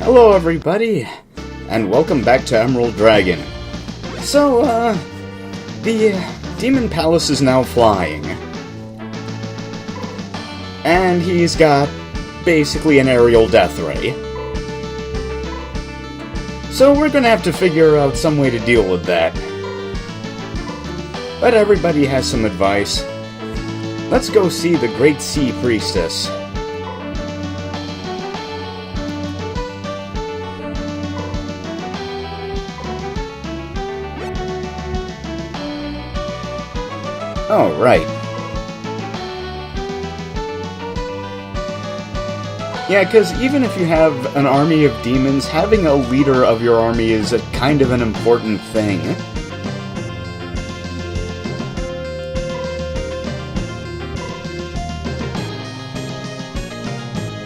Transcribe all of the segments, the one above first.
Hello everybody, and welcome back to Emerald Dragon. So, the Demon Palace is now flying. And he's got basically an aerial death ray. So we're gonna have to figure out some way to deal with that. But everybody has some advice. Let's go see the Great Sea Priestess. Oh, right. Yeah, because even if you have an army of demons, having a leader of your army is a kind of an important thing.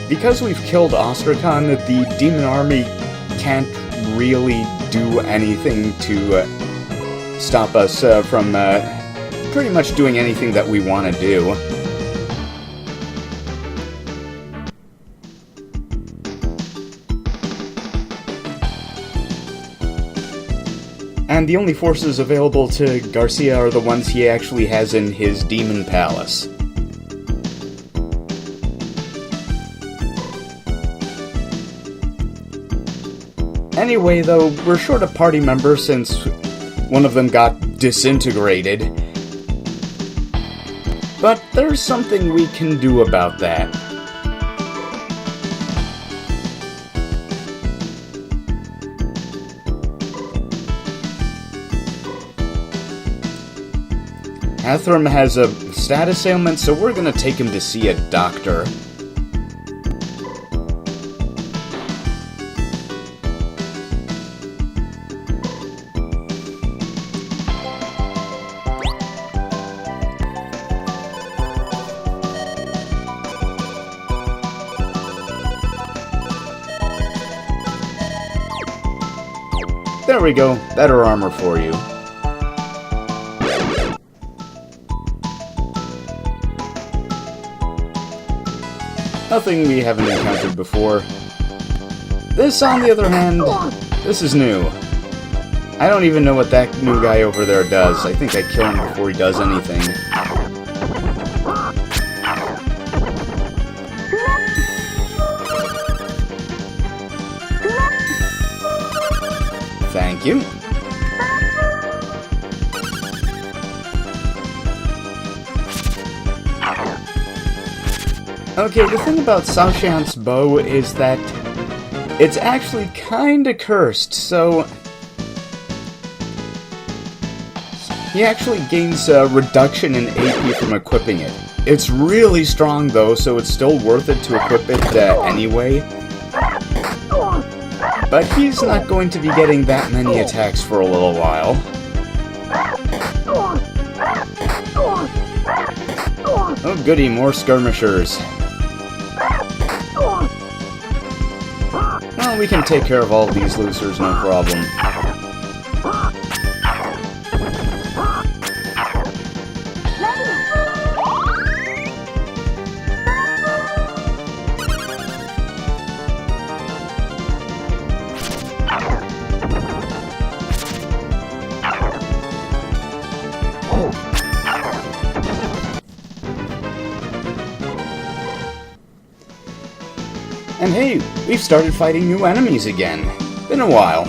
Because we've killed Ostrakhan, the demon army can't really do anything to stop us from pretty much doing anything that we want to do. And the only forces available to Garcia are the ones he actually has in his Demon Palace. Anyway, though, we're short a party member since one of them got disintegrated. But there's something we can do about that. Athram has a status ailment, so we're gonna take him to see a doctor. There we go, better armor for you. Nothing we haven't encountered before. This, on the other hand, this is new. I don't even know what that new guy over there does. I think I kill him before he does anything. Thank you. Okay, the thing about Saoshan's bow is that it's actually kinda cursed, so he actually gains a reduction in AP from equipping it. It's really strong though, so it's still worth it to equip it anyway. But he's not going to be getting that many attacks for a little while. Oh goody, more skirmishers. Well, we can take care of all these losers, no problem. And hey, we've started fighting new enemies again. Been a while.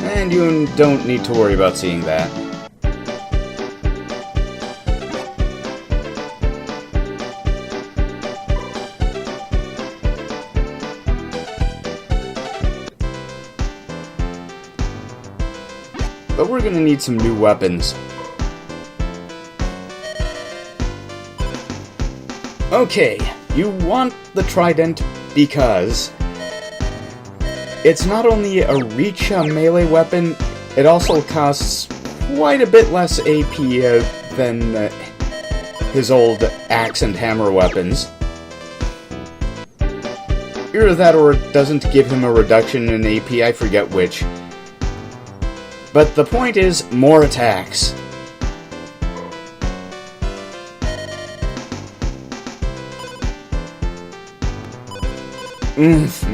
And you don't need to worry about seeing that. But we're gonna need some new weapons. Okay, you want the Trident because it's not only a reach melee weapon, it also costs quite a bit less AP than his old axe and hammer weapons. Either that or it doesn't give him a reduction in AP, I forget which. But the point is, more attacks. Oomph.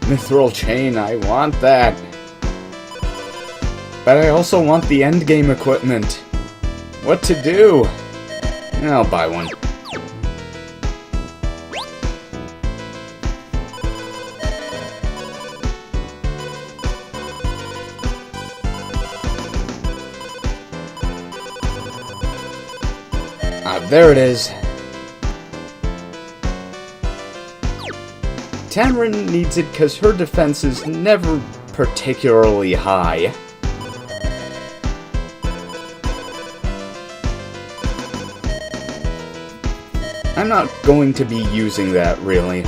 Mithril chain, I want that. But I also want the endgame equipment. What to do? I'll buy one. There it is. Tamarin needs it because her defense is never particularly high. I'm not going to be using that, really.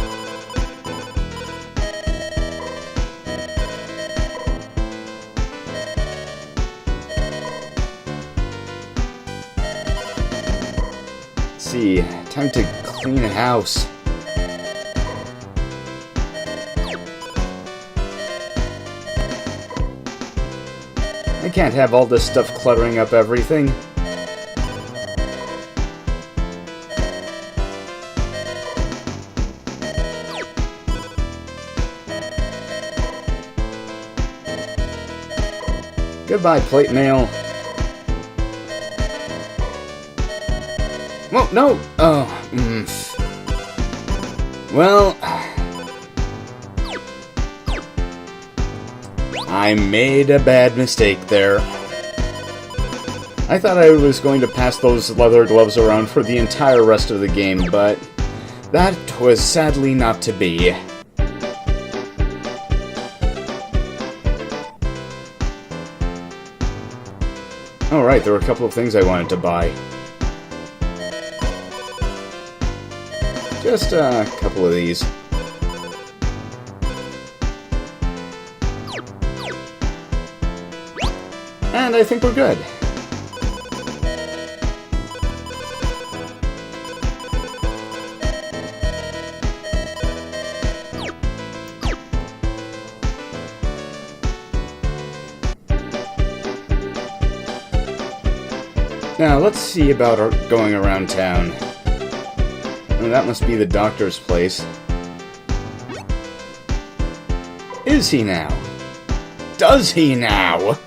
See, time to clean a house. I can't have all this stuff cluttering up everything. Goodbye, plate mail. Well, no! Oh, Well... I made a bad mistake there. I thought I was going to pass those leather gloves around for the entire rest of the game, but that was sadly not to be. Oh right, there were a couple of things I wanted to buy. Just a couple of these. And I think we're good. Now, let's see about going around town. Oh, that must be the doctor's place. Is he now? Does he now?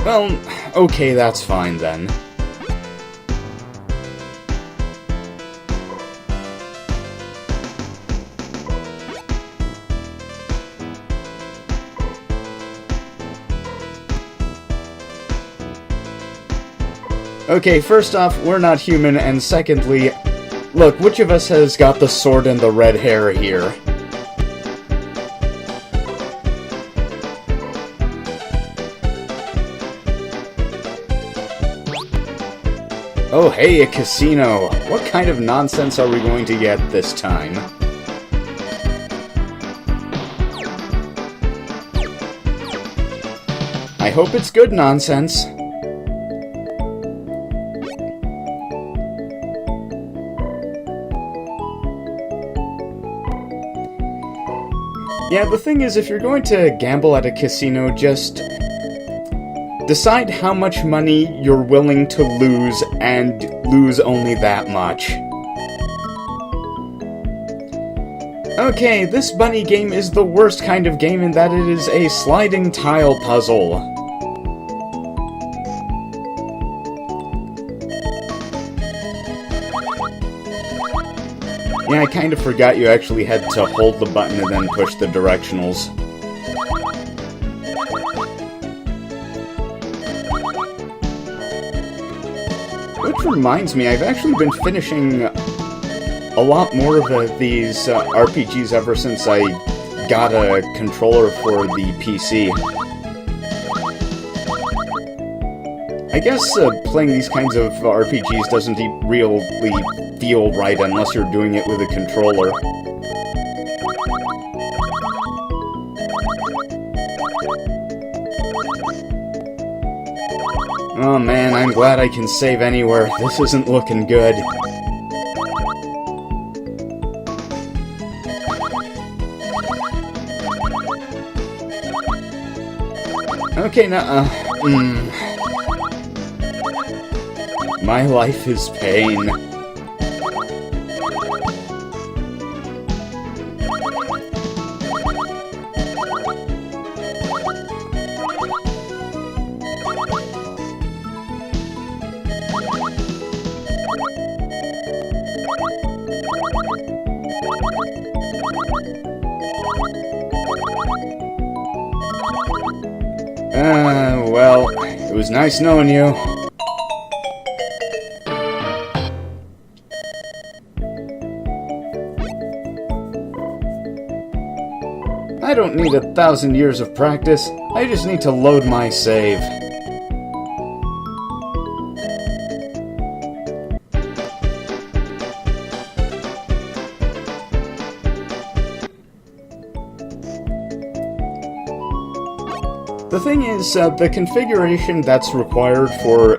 Well, okay, that's fine then. Okay, first off, we're not human, and secondly, look, which of us has got the sword and the red hair here? Oh hey, a casino! What kind of nonsense are we going to get this time? I hope it's good nonsense. Yeah, the thing is, if you're going to gamble at a casino, just decide how much money you're willing to lose, and lose only that much. Okay, this bunny game is the worst kind of game in that it is a sliding tile puzzle. Yeah, I kind of forgot you actually had to hold the button and then push the directionals. Which reminds me, I've actually been finishing a lot more of these RPGs ever since I got a controller for the PC. I guess playing these kinds of RPGs doesn't really feel right unless you're doing it with a controller. Oh man, I'm glad I can save anywhere. This isn't looking good. Okay, now, My life is pain. Well, it was nice knowing you. I don't need 1,000 years of practice. I just need to load my save. The thing is, the configuration that's required for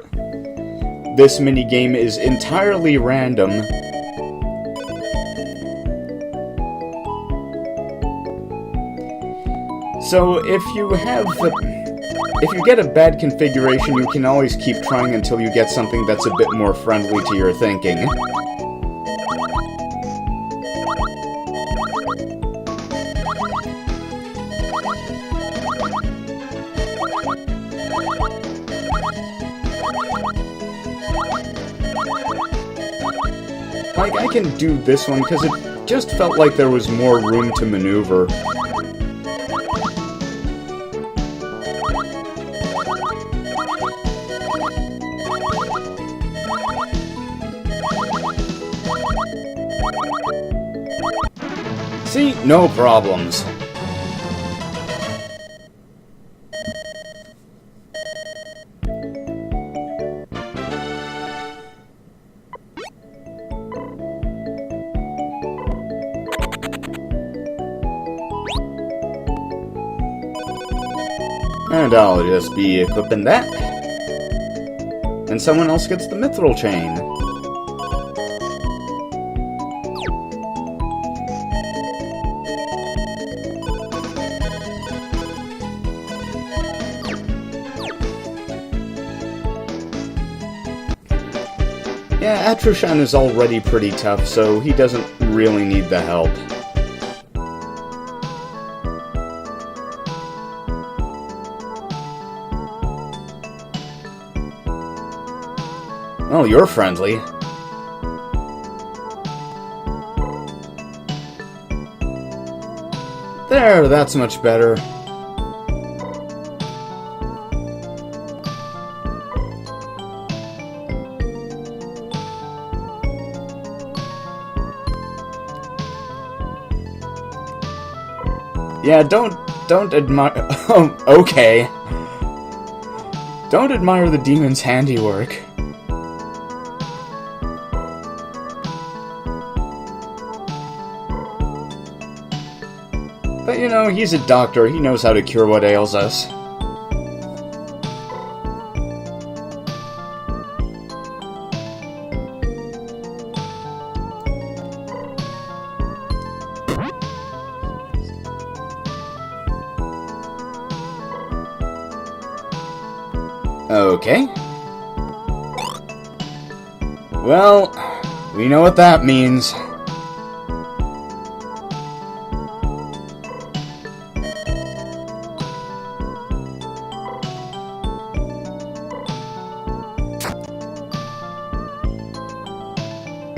this minigame is entirely random. So if you get a bad configuration, you can always keep trying until you get something that's a bit more friendly to your thinking. Like, I can do this one because it just felt like there was more room to maneuver. See? No problems. And I'll just be equipping that. And someone else gets the mithril chain. Yeah, Atrushan is already pretty tough, so he doesn't really need the help. Oh, you're friendly. There, that's much better. Yeah, don't admire... Oh, okay. Don't admire the demon's handiwork. But, you know, he's a doctor. He knows how to cure what ails us. Okay. Well, we know what that means.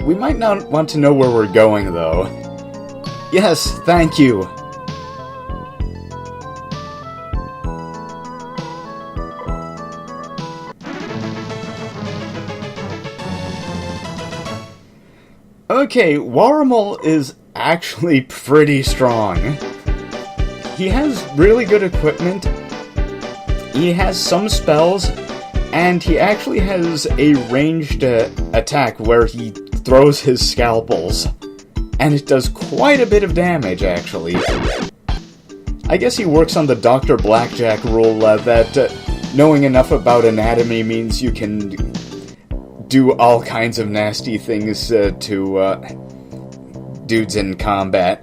We might not want to know where we're going, though. Yes, thank you. Okay, Waramal is actually pretty strong. He has really good equipment, he has some spells, and he actually has a ranged attack where he throws his scalpels. And it does quite a bit of damage, actually. I guess he works on the Dr. Blackjack rule that knowing enough about anatomy means you can do all kinds of nasty things to dudes in combat.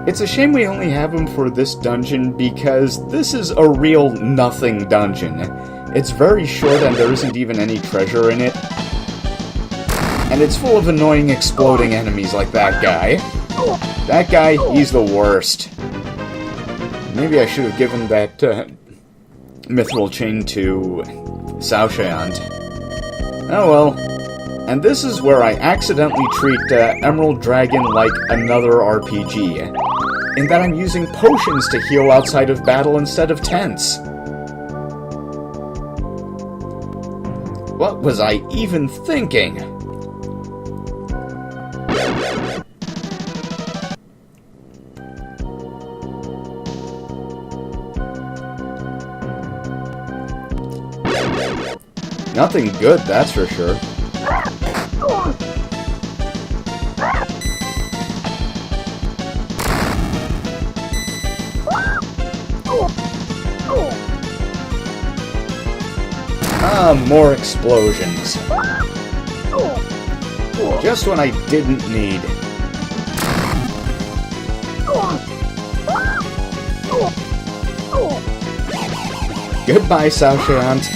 It's a shame we only have him for this dungeon, because this is a real nothing dungeon. It's very short and there isn't even any treasure in it. And it's full of annoying exploding enemies like that guy. That guy, he's the worst. Maybe I should have given that mithril chain to Saoshant. Oh well. And this is where I accidentally treat Emerald Dragon like another RPG, in that I'm using potions to heal outside of battle instead of tents. What was I even thinking? Nothing good, that's for sure. More explosions. Just when I didn't need. Goodbye, Saoshant.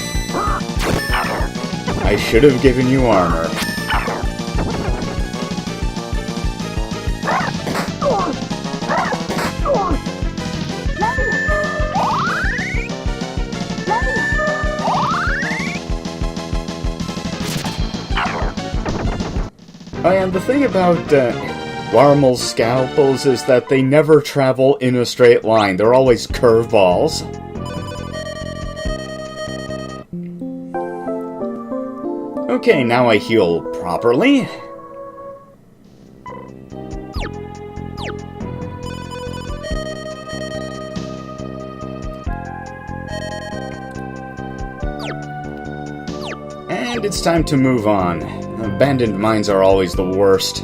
I should have given you armor. Oh, and the thing about Warmel's scalpels is that they never travel in a straight line. They're always curveballs. Okay, now I heal properly. And it's time to move on. Abandoned mines are always the worst.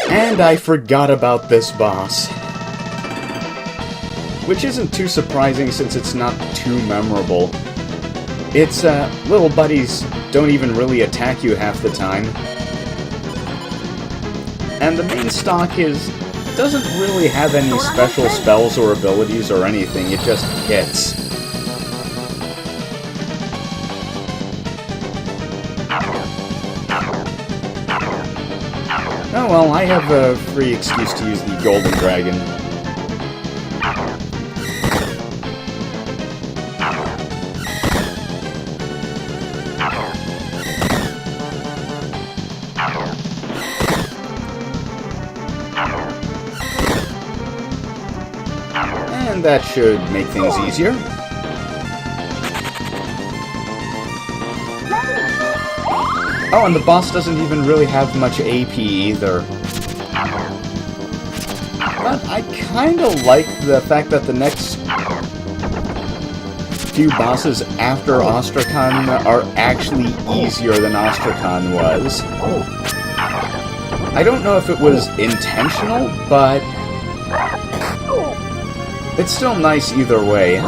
And I forgot about this boss. Which isn't too surprising since it's not too memorable. Its little buddies don't even really attack you half the time. And the main stock doesn't really have any special spells or abilities or anything, it just hits. Oh well, I have a free excuse to use the Golden Dragon. And that should make things easier. Oh, and the boss doesn't even really have much AP either. But I kinda like the fact that the next few bosses after Ostrakhan are actually easier than Ostrakhan was. I don't know if it was intentional, but it's still nice either way.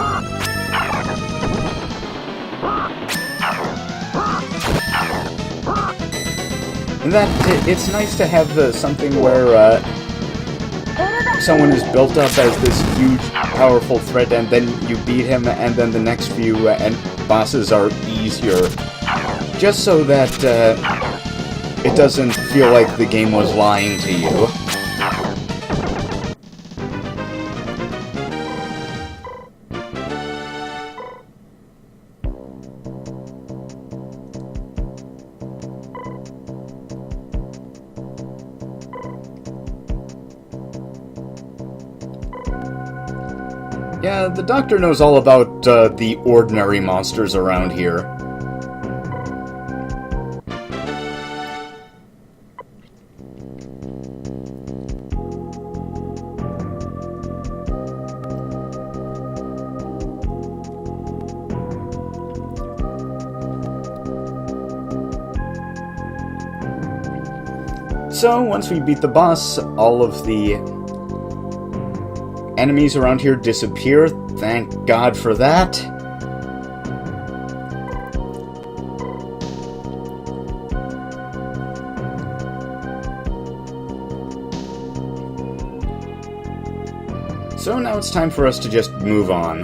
And that it's nice to have something where someone is built up as this huge, powerful threat, and then you beat him, and then the next few bosses are easier. Just so that it doesn't feel like the game was lying to you. Yeah, the doctor knows all about the ordinary monsters around here. So, once we beat the boss, all of the enemies around here disappear. Thank God for that. So now it's time for us to just move on.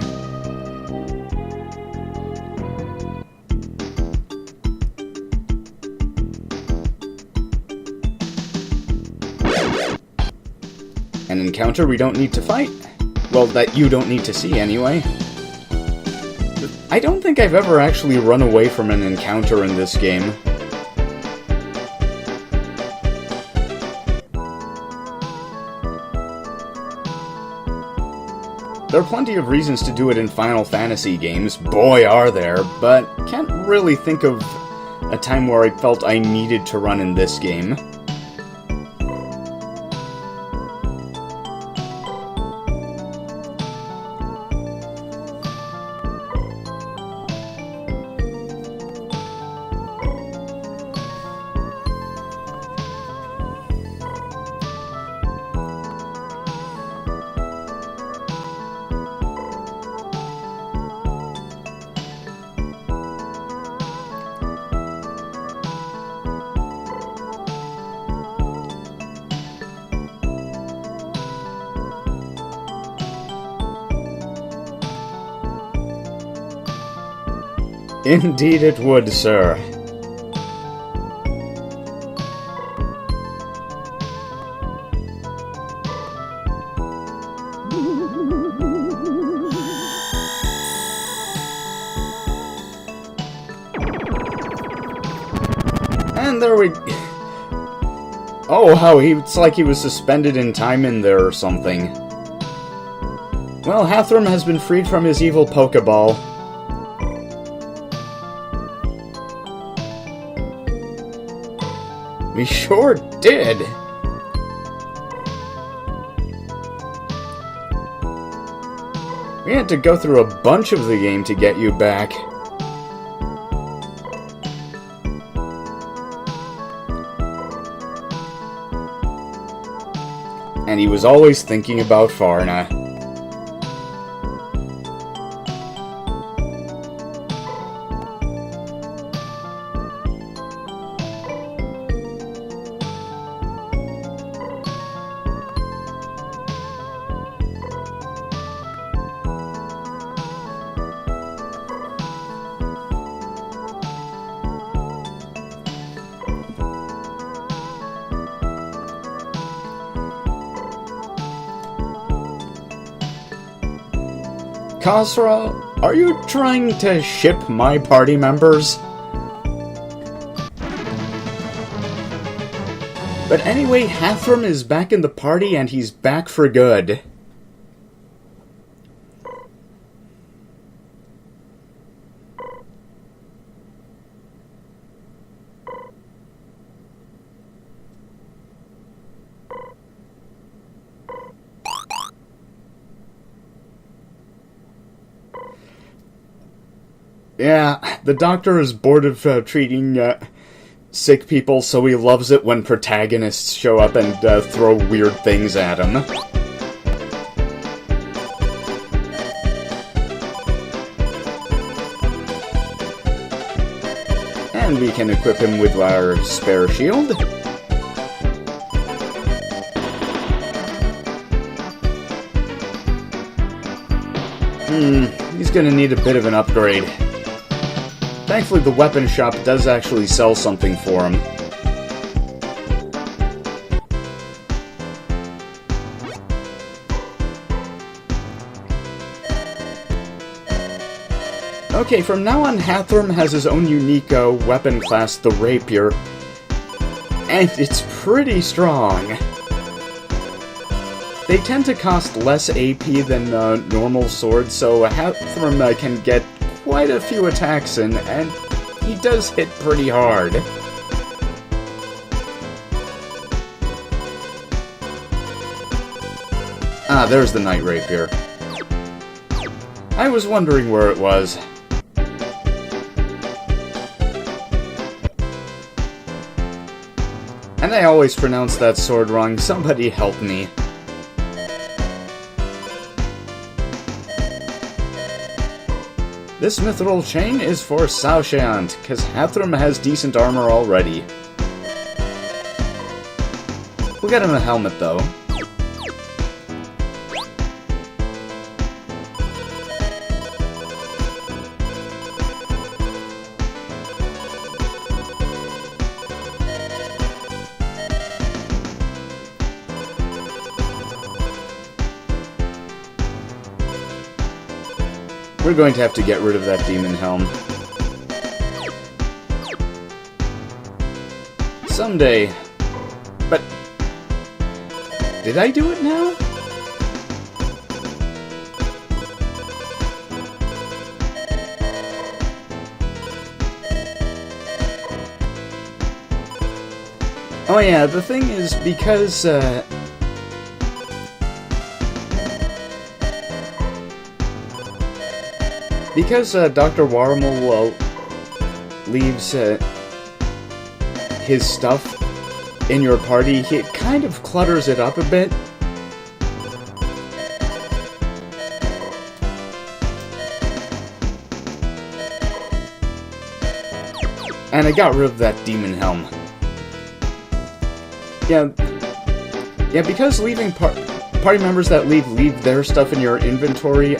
encounter we don't need to fight. Well, that you don't need to see, anyway. I don't think I've ever actually run away from an encounter in this game. There are plenty of reasons to do it in Final Fantasy games, boy are there, but can't really think of a time where I felt I needed to run in this game. Indeed it would, sir. And there we... Oh, how it's like he was suspended in time in there or something. Well, Hathram has been freed from his evil Pokeball. We sure did! We had to go through a bunch of the game to get you back. And he was always thinking about Farna. Khosrow, are you trying to ship my party members? But anyway, Hathram is back in the party and he's back for good. Yeah, the doctor is bored of treating sick people, so he loves it when protagonists show up and throw weird things at him. And we can equip him with our spare shield. He's gonna need a bit of an upgrade. Thankfully, the weapon shop does actually sell something for him. Okay, from now on, Hathram has his own unique weapon class, the Rapier. And it's pretty strong. They tend to cost less AP than normal swords, so Hathram can get quite a few attacks in, and he does hit pretty hard. Ah, there's the Night Rapier. I was wondering where it was. And I always pronounce that sword wrong. Somebody help me. This mithril chain is for Saoshyant, cause Hathram has decent armor already. We'll get him a helmet, though. We're going to have to get rid of that demon helm. Someday. But... did I do it now? Oh yeah, the thing is, because, Dr. Warmel leaves his stuff in your party, it kind of clutters it up a bit. And I got rid of that demon helm. Yeah, because leaving party members that leave their stuff in your inventory,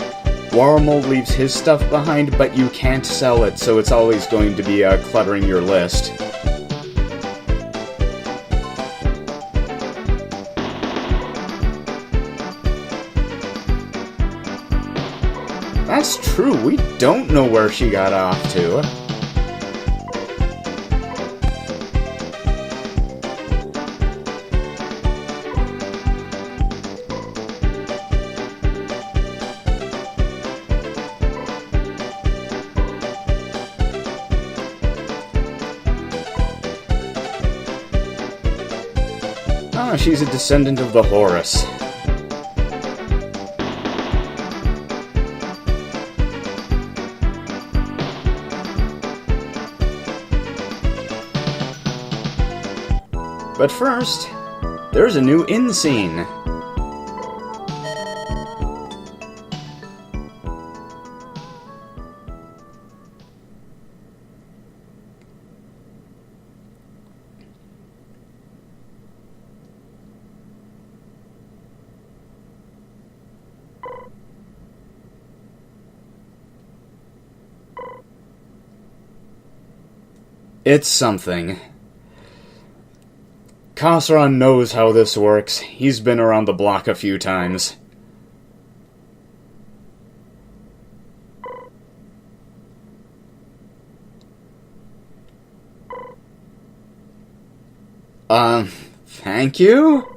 Warmel leaves his stuff behind, but you can't sell it, so it's always going to be cluttering your list. That's true, we don't know where she got off to. Ah, she's a descendant of the Horus. But first, there's a new inn scene. It's something. Khosron knows how this works. He's been around the block a few times. Thank you?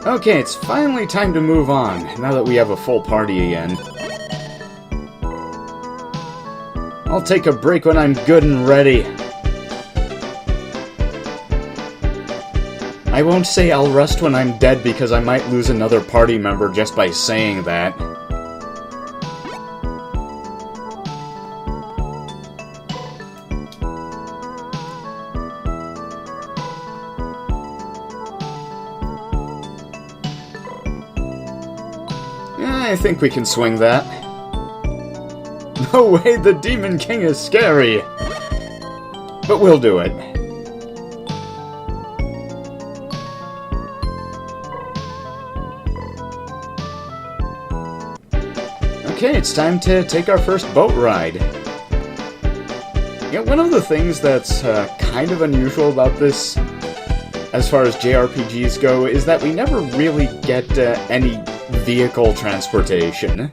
Okay, it's finally time to move on, now that we have a full party again. I'll take a break when I'm good and ready. I won't say I'll rest when I'm dead because I might lose another party member just by saying that. I think we can swing that. No way, the Demon King is scary! But we'll do it. Okay, it's time to take our first boat ride. Yeah, one of the things that's kind of unusual about this, as far as JRPGs go, is that we never really get any vehicle transportation.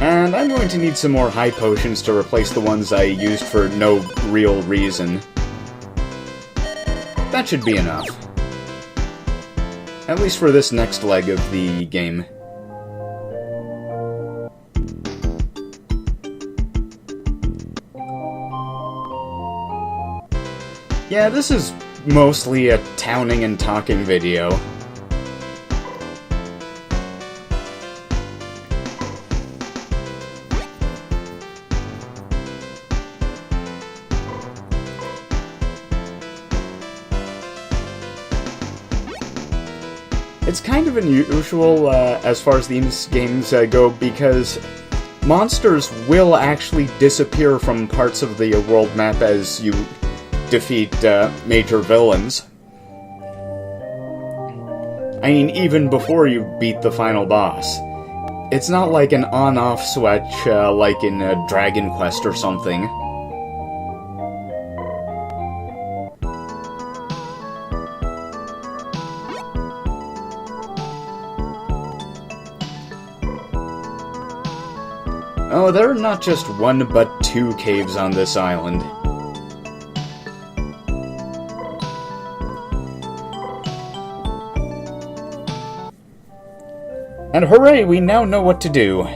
And I'm going to need some more high potions to replace the ones I used for no real reason. That should be enough. At least for this next leg of the game. Yeah, this is mostly a towning and talking video. It's kind of unusual as far as these games go, because monsters will actually disappear from parts of the world map as you defeat major villains. I mean, even before you beat the final boss. It's not like an on-off switch like in Dragon Quest or something. Oh, there are not just one but two caves on this island. And hooray, we now know what to do.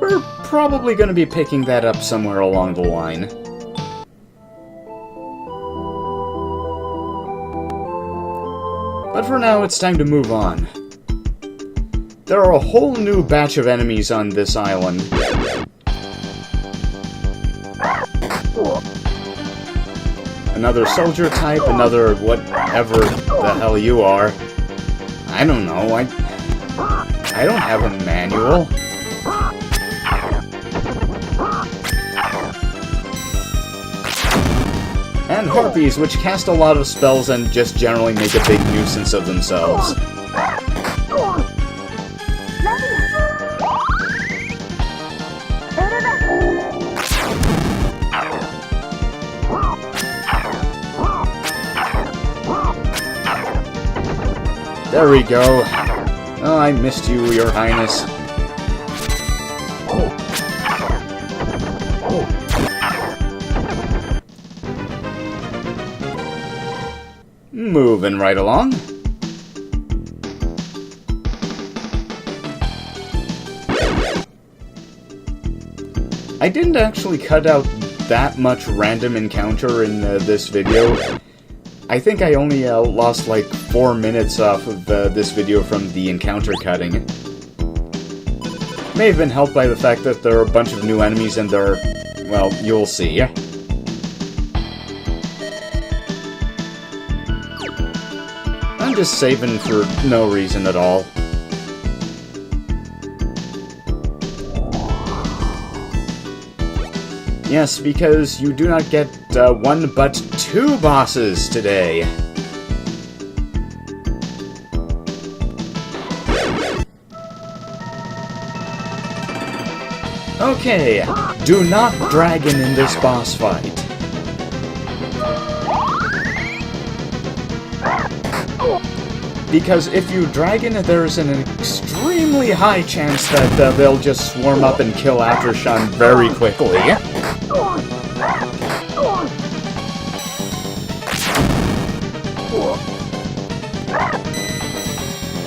We're probably going to be picking that up somewhere along the line. But for now, it's time to move on. There are a whole new batch of enemies on this island. Another soldier type, another whatever the hell you are. I don't know, I don't have a manual. And harpies, which cast a lot of spells and just generally make a big nuisance of themselves. There we go. Oh, I missed you, Your Highness. Moving right along. I didn't actually cut out that much random encounter in this video. I think I only lost like 4 minutes off of this video from the encounter cutting. May have been helped by the fact that there are a bunch of new enemies and they're, well, you'll see. I'm just saving for no reason at all. Yes, because you do not get one but two bosses today. Okay, do not dragon in this boss fight. Because if you dragon, there's an extremely high chance that they'll just swarm up and kill Aftershan very quickly.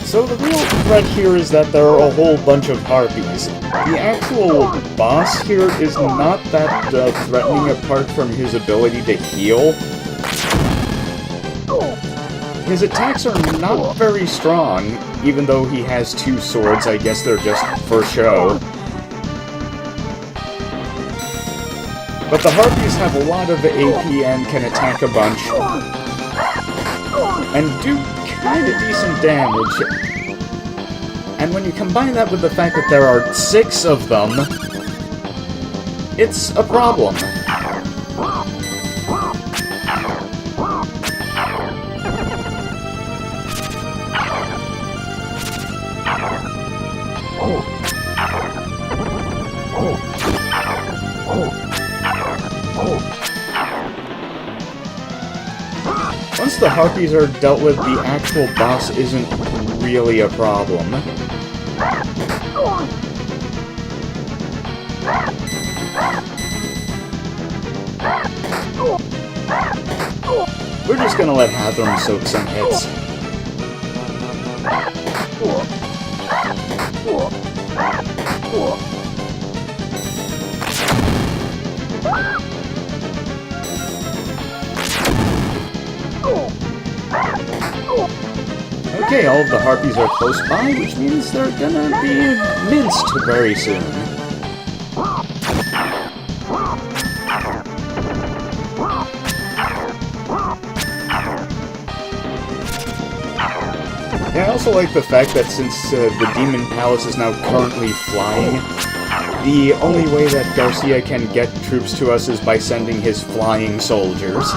So the real threat here is that there are a whole bunch of harpies. The actual boss here is not that threatening apart from his ability to heal. His attacks are not very strong, even though he has two swords. I guess they're just for show. But the harpies have a lot of AP and can attack a bunch. And do kinda decent damage. And when you combine that with the fact that there are 6 of them, it's a problem. Once the harpies are dealt with, the actual boss isn't really a problem. We're just gonna let Hathram soak some hits. Okay, all of the harpies are close by, which means they're gonna be minced very soon. Yeah, I also like the fact that since the Demon Palace is now currently flying, the only way that Garcia can get troops to us is by sending his flying soldiers.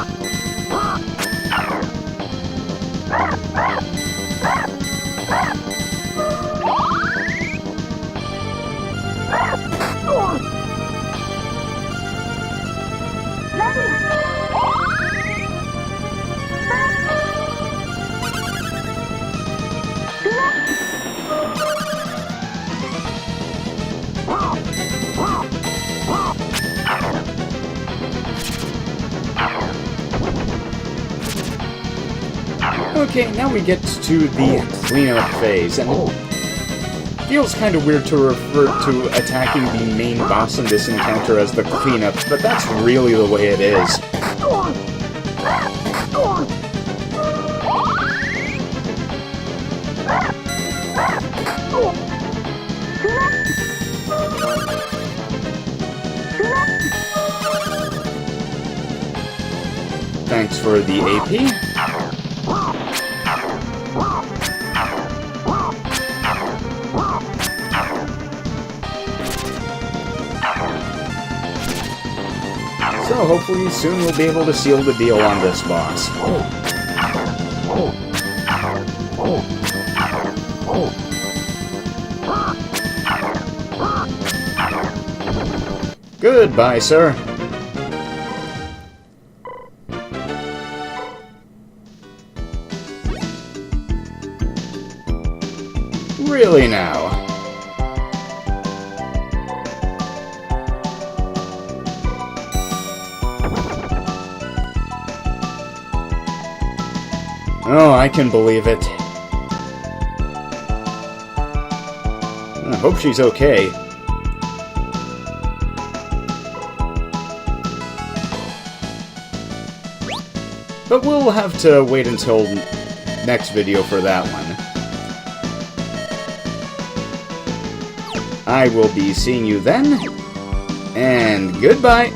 Okay, now we get to the cleanup phase, and it feels kind of weird to refer to attacking the main boss in this encounter as the cleanup, but that's really the way it is. Thanks for the AP. So hopefully soon we'll be able to seal the deal on this boss. Goodbye, sir. Really now? Oh, I can believe it. I hope she's okay. But we'll have to wait until next video for that one. I will be seeing you then, and goodbye!